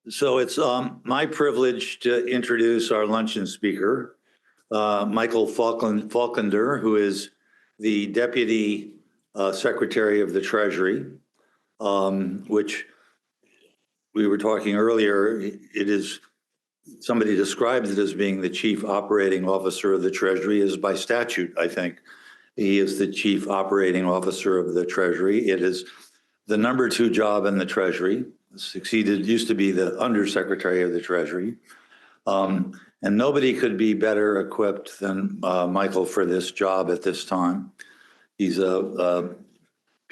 So it's my privilege to introduce our luncheon speaker, Michael Faulkender, who is the Deputy Secretary of the Treasury, which we were talking earlier. It is, somebody describes it as being the Chief Operating Officer of the Treasury, is by statute, I think. He is the Chief Operating Officer of the Treasury. It is the number 2 job in the Treasury. Used to be the Undersecretary of the Treasury. And nobody could be better equipped than Michael for this job at this time. He's a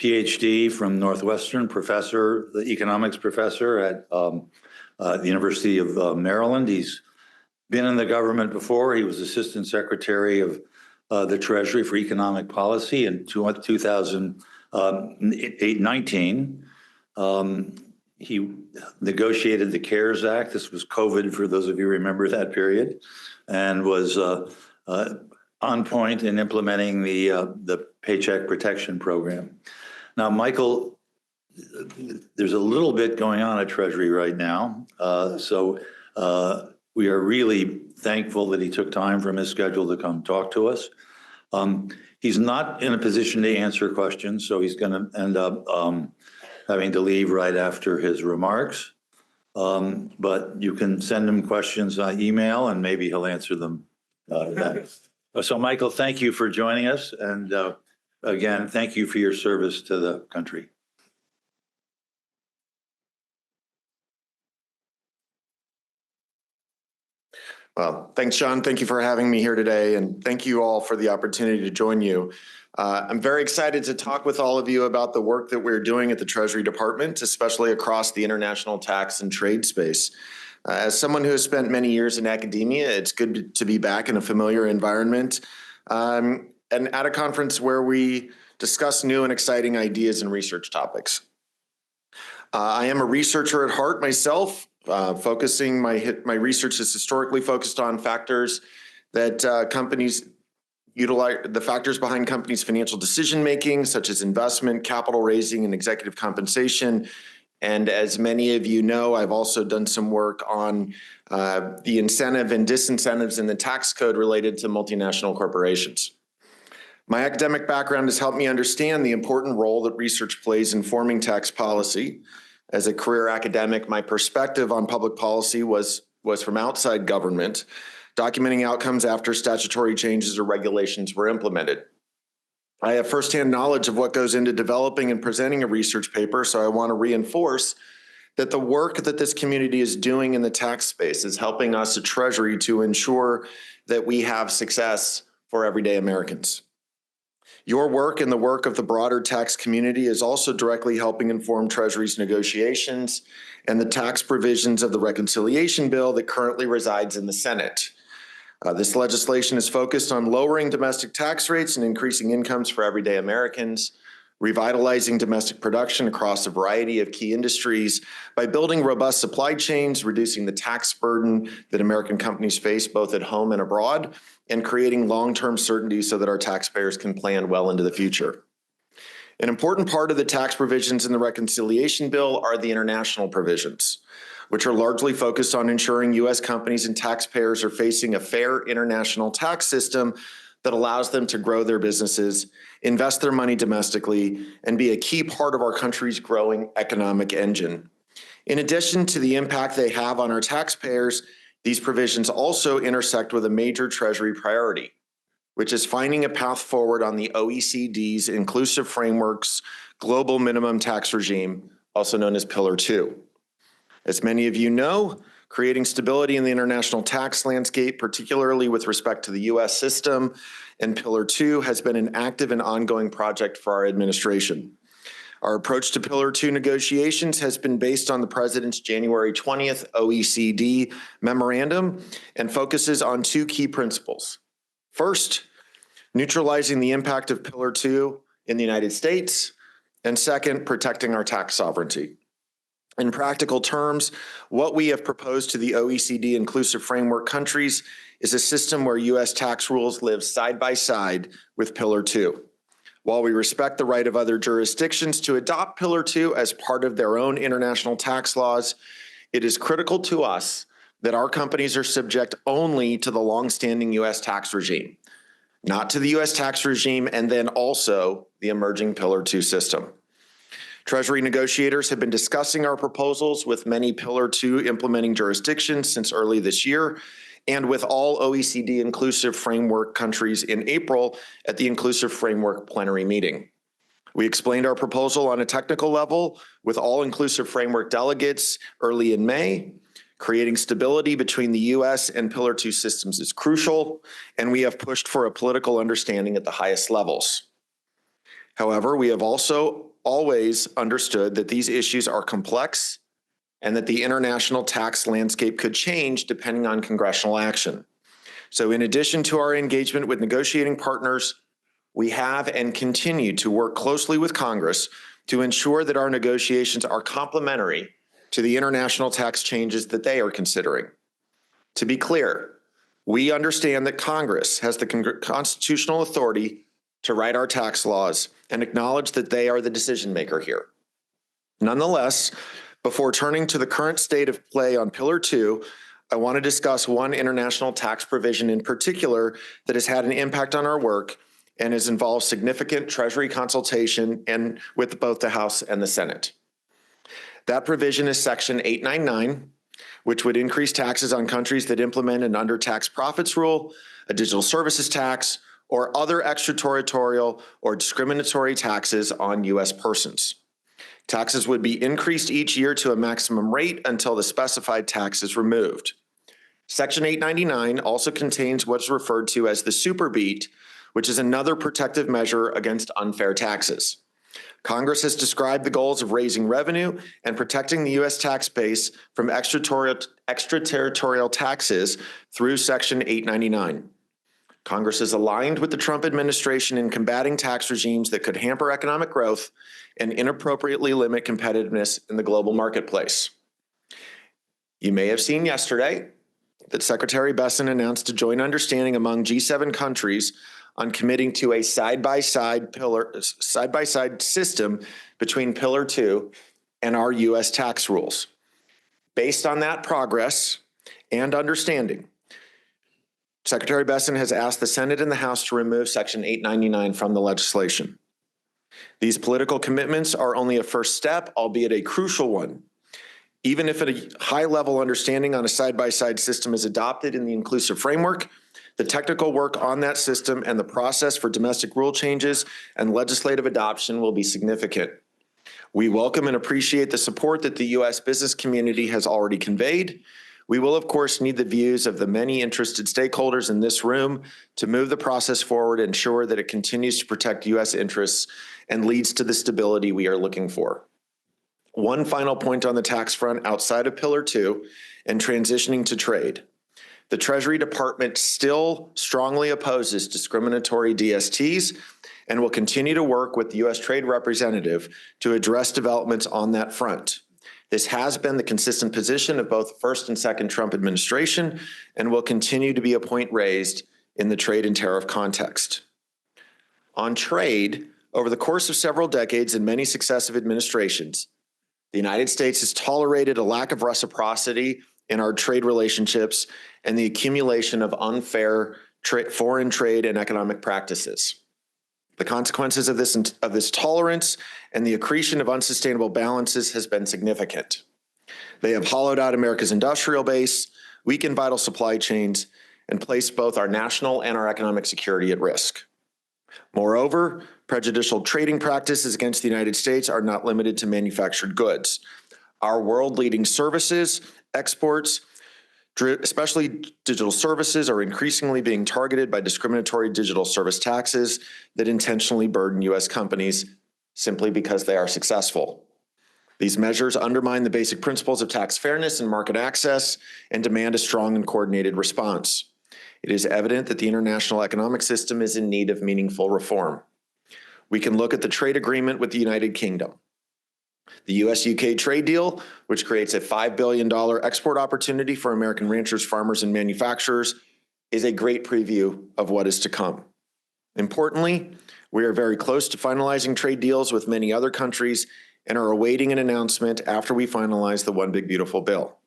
PhD from Northwestern, professor, the economics professor at the University of Maryland. He's been in the government before. He was Assistant Secretary of the Treasury for Economic Policy in 2019. He negotiated the CARES Act. This was COVID, for those of you who remember that period, and was on point in implementing the Paycheck Protection Program. Now, Michael, there's a little bit going on at Treasury right now, so we are really thankful that he took time from his schedule to come talk to us. He's not in a position to answer questions, so he's going to end up having to leave right after his remarks. But you can send him questions by email and maybe he'll answer them then. So Michael, thank you for joining us. And again, thank you for your service to the country. Well, thanks, John. Thank you for having me here today. And thank you all for the opportunity to join you. I'm very excited to talk with all of you about the work that we're doing at the Treasury Department, especially across the international tax and trade space. As someone who has spent many years in academia, it's good to be back in a familiar environment and at a conference where we discuss new and exciting ideas and research topics. I am a researcher at heart myself, focusing my research is historically focused on factors that companies utilize, the factors behind companies' financial decision-making, such as investment, capital raising, and executive compensation. And as many of you know, I've also done some work on the incentive and disincentives in the tax code related to multinational corporations. My academic background has helped me understand the important role that research plays in forming tax policy. As a career academic, my perspective on public policy was from outside government, documenting outcomes after statutory changes or regulations were implemented. I have firsthand knowledge of what goes into developing and presenting a research paper, so I want to reinforce that the work that this community is doing in the tax space is helping us at Treasury to ensure that we have success for everyday Americans. Your work and the work of the broader tax community is also directly helping inform Treasury's negotiations and the tax provisions of the reconciliation bill that currently resides in the Senate. This legislation is focused on lowering domestic tax rates and increasing incomes for everyday Americans, revitalizing domestic production across a variety of key industries by building robust supply chains, reducing the tax burden that American companies face both at home and abroad, and creating long-term certainty so that our taxpayers can plan well into the future. An important part of the tax provisions in the reconciliation bill are the international provisions, which are largely focused on ensuring U.S. companies and taxpayers are facing a fair international tax system that allows them to grow their businesses, invest their money domestically, and be a key part of our country's growing economic engine. In addition to the impact they have on our taxpayers, these provisions also intersect with a major Treasury priority, which is finding a path forward on the OECD's Inclusive Framework's Global Minimum Tax Regime, also known as Pillar 2. As many of you know, creating stability in the international tax landscape, particularly with respect to the U.S. system and Pillar 2, has been an active and ongoing project for our administration. Our approach to Pillar 2 negotiations has been based on the President's January 20th OECD memorandum and focuses on 2 key principles. First, neutralizing the impact of Pillar 2 in the United States, and second, protecting our tax sovereignty. In practical terms, what we have proposed to the OECD Inclusive Framework countries is a system where U.S. tax rules live side by side with Pillar 2. While we respect the right of other jurisdictions to adopt Pillar 2 as part of their own international tax laws, it is critical to us that our companies are subject only to the longstanding U.S. tax regime, not to the U.S. tax regime and then also the emerging Pillar 2 system. Treasury negotiators have been discussing our proposals with many Pillar 2 implementing jurisdictions since early this year and with all OECD Inclusive Framework countries in April at the Inclusive Framework plenary meeting. We explained our proposal on a technical level with all Inclusive Framework delegates early in May. Creating stability between the U.S. and Pillar 2 systems is crucial, and we have pushed for a political understanding at the highest levels. However, we have also always understood that these issues are complex and that the international tax landscape could change depending on congressional action. So in addition to our engagement with negotiating partners, we have and continue to work closely with Congress to ensure that our negotiations are complementary to the international tax changes that they are considering. To be clear, we understand that Congress has the constitutional authority to write our tax laws and acknowledge that they are the decision maker here. Nonetheless, before turning to the current state of play on Pillar 2, I want to discuss one international tax provision in particular that has had an impact on our work and has involved significant Treasury consultation and with both the House and the Senate. That provision is Section 899, which would increase taxes on countries that implement an under-taxed profits rule, a digital services tax, or other extraterritorial or discriminatory taxes on U.S. persons. Taxes would be increased each year to a maximum rate until the specified tax is removed. Section 899 also contains what's referred to as the superbeat, which is another protective measure against unfair taxes. Congress has described the goals of raising revenue and protecting the U.S. tax base from extraterritorial taxes through Section 899. Congress is aligned with the Trump administration in combating tax regimes that could hamper economic growth and inappropriately limit competitiveness in the global marketplace. You may have seen yesterday that Secretary Besson announced a joint understanding among G7 countries on committing to a side-by-side system between Pillar 2 and our U.S. tax rules. Based on that progress and understanding, Secretary Besson has asked the Senate and the House to remove Section 899 from the legislation. These political commitments are only a first step, albeit a crucial one. Even if a high-level understanding on a side-by-side system is adopted in the Inclusive Framework, the technical work on that system and the process for domestic rule changes and legislative adoption will be significant. We welcome and appreciate the support that the U.S. business community has already conveyed. We will, of course, need the views of the many interested stakeholders in this room to move the process forward and ensure that it continues to protect U.S. interests and leads to the stability we are looking for. One final point on the tax front outside of Pillar 2 and transitioning to trade. The Treasury Department still strongly opposes discriminatory DSTs and will continue to work with the U.S. Trade Representative to address developments on that front. This has been the consistent position of both the first and second Trump administration and will continue to be a point raised in the trade and tariff context. On trade, over the course of several decades and many successive administrations, the United States has tolerated a lack of reciprocity in our trade relationships and the accumulation of unfair foreign trade and economic practices. The consequences of this tolerance and the accretion of unsustainable balances has been significant. They have hollowed out America's industrial base, weakened vital supply chains, and placed both our national and our economic security at risk. Moreover, prejudicial trading practices against the United States are not limited to manufactured goods. Our world-leading services, exports, especially digital services, are increasingly being targeted by discriminatory digital service taxes that intentionally burden U.S. companies simply because they are successful. These measures undermine the basic principles of tax fairness and market access and demand a strong and coordinated response. It is evident that the international economic system is in need of meaningful reform. We can look at the trade agreement with the United Kingdom. The U.S.-UK trade deal, which creates a $5 billion export opportunity for American ranchers, farmers, and manufacturers, is a great preview of what is to come. Importantly, we are very close to finalizing trade deals with many other countries and are awaiting an announcement after we finalize the One Big Beautiful Bill.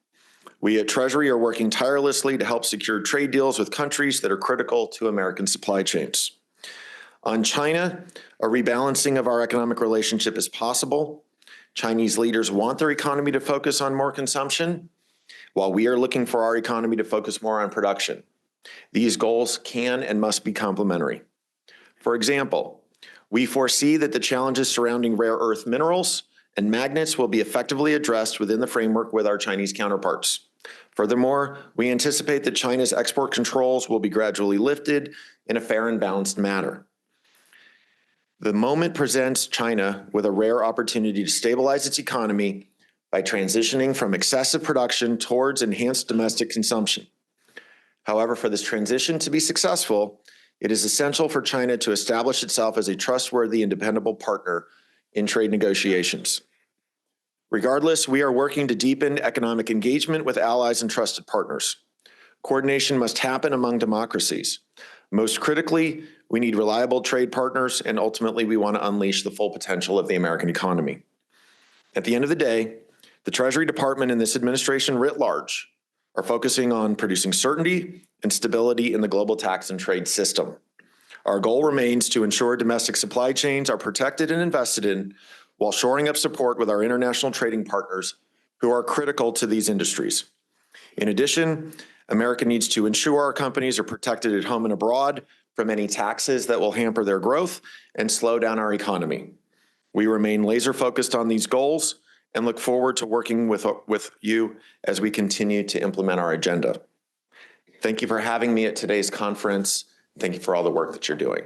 We at Treasury are working tirelessly to help secure trade deals with countries that are critical to American supply chains. On China, a rebalancing of our economic relationship is possible. Chinese leaders want their economy to focus on more consumption, while we are looking for our economy to focus more on production. These goals can and must be complementary. For example, we foresee that the challenges surrounding rare earth minerals and magnets will be effectively addressed within the framework with our Chinese counterparts. Furthermore, we anticipate that China's export controls will be gradually lifted in a fair and balanced manner. The moment presents China with a rare opportunity to stabilize its economy by transitioning from excessive production towards enhanced domestic consumption. However, for this transition to be successful, it is essential for China to establish itself as a trustworthy and dependable partner in trade negotiations. Regardless, we are working to deepen economic engagement with allies and trusted partners. Coordination must happen among democracies. Most critically, we need reliable trade partners, and ultimately, we want to unleash the full potential of the American economy. At the end of the day, the Treasury Department and this administration writ large are focusing on producing certainty and stability in the global tax and trade system. Our goal remains to ensure domestic supply chains are protected and invested in while shoring up support with our international trading partners who are critical to these industries. In addition, America needs to ensure our companies are protected at home and abroad from any taxes that will hamper their growth and slow down our economy. We remain laser focused on these goals and look forward to working with you as we continue to implement our agenda. Thank you for having me at today's conference. Thank you for all the work that you're doing.